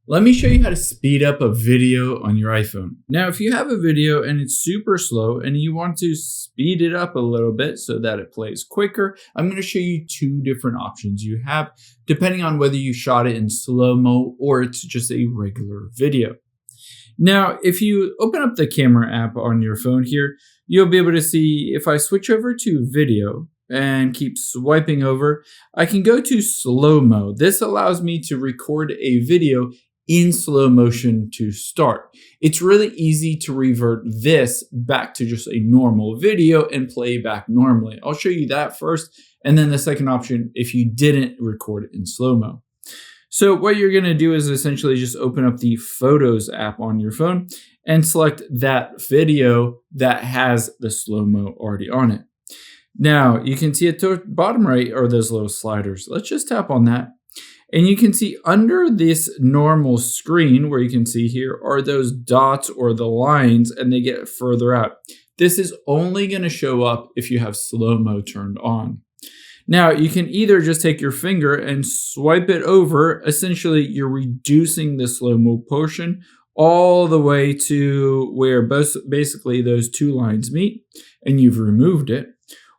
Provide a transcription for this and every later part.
Let me show you how to speed up a video on your iPhone. Now, if you have a video and it's super slow and you want to speed it up a little bit so that it plays quicker, I'm going to show you two different options you have depending on whether you shot it in slow-mo or it's just a regular video. Now, if you open up the camera app on your phone here, you'll be able to see if I switch over to video and keep swiping over, I can go to slow-mo. This allows me to record a video in slow motion to start. It's really easy to revert this back to just a normal video and play back normally. I'll show you that first, and then the second option if you didn't record it in slow-mo. So what you're going to do is essentially just open up the Photos app on your phone and select that video that has the slow-mo already on it. Now, you can see at the bottom right are those little sliders. Let's just tap on that. And you can see under this normal screen where you can see here are those dots or the lines, and they get further out. This is only going to show up if you have slow-mo turned on. Now, you can either just take your finger and swipe it over. Essentially, you're reducing the slow-mo portion all the way to where basically those two lines meet, and you've removed it.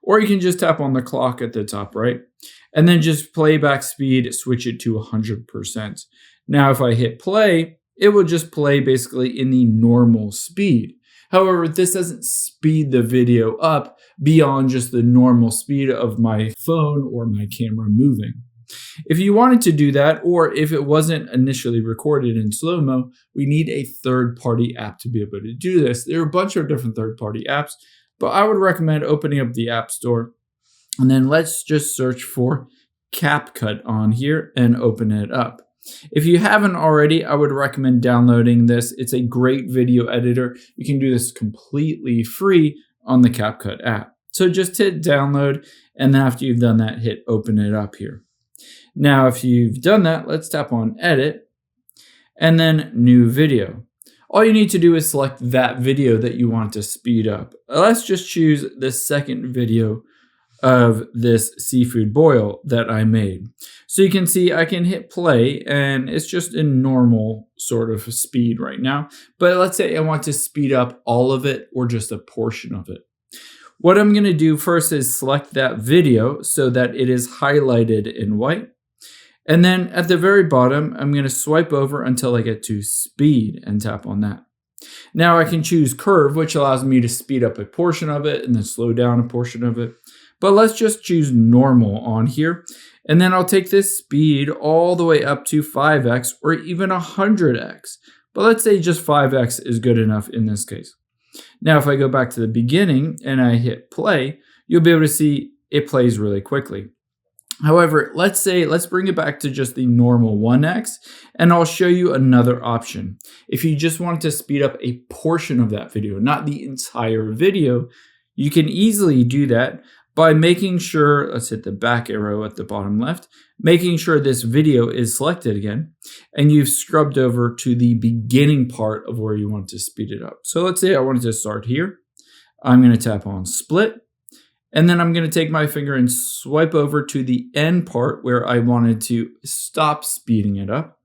Or you can just tap on the clock at the top right, and then just playback speed, switch it to 100%. Now, if I hit play, it will just play basically in the normal speed. However, this doesn't speed the video up beyond just the normal speed of my phone or my camera moving. If you wanted to do that, or if it wasn't initially recorded in slow-mo, we need a third-party app to be able to do this. There are a bunch of different third-party apps, but I would recommend opening up the App Store, and then let's just search for CapCut on here and open it up. If you haven't already, I would recommend downloading this. It's a great video editor. You can do this completely free on the CapCut app. So just hit download, and then after you've done that, hit open it up here. Now, if you've done that, let's tap on edit, and then new video. All you need to do is select that video that you want to speed up. Let's just choose the second video of this seafood boil that I made. So you can see I can hit play and it's just in normal sort of speed right now. But let's say I want to speed up all of it or just a portion of it. What I'm going to do first is select that video so that it is highlighted in white. And then at the very bottom, I'm going to swipe over until I get to speed and tap on that. Now I can choose curve, which allows me to speed up a portion of it and then slow down a portion of it. But let's just choose normal on here. And then I'll take this speed all the way up to 5x or even 100x. But let's say just 5x is good enough in this case. Now, if I go back to the beginning and I hit play, you'll be able to see it plays really quickly. However, let's bring it back to just the normal 1x, and I'll show you another option. If you just want to speed up a portion of that video, not the entire video, you can easily do that by making sure, let's hit the back arrow at the bottom left, making sure this video is selected again, and you've scrubbed over to the beginning part of where you want to speed it up. So let's say I wanted to start here. I'm going to tap on split. And then I'm going to take my finger and swipe over to the end part where I wanted to stop speeding it up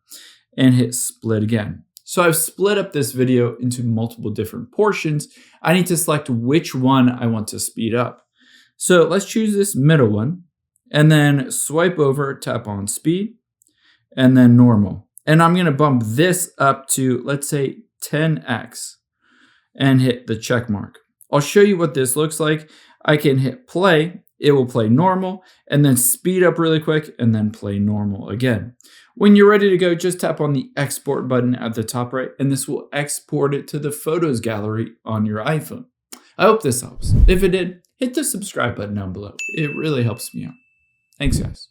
and hit split again. So I've split up this video into multiple different portions. I need to select which one I want to speed up. So let's choose this middle one and then swipe over, tap on speed, and then normal. And I'm going to bump this up to, let's say, 10x and hit the check mark. I'll show you what this looks like. I can hit play, it will play normal, and then speed up really quick, and then play normal again. When you're ready to go, just tap on the export button at the top right, and this will export it to the photos gallery on your iPhone. I hope this helps. If it did, hit the subscribe button down below. It really helps me out. Thanks, guys.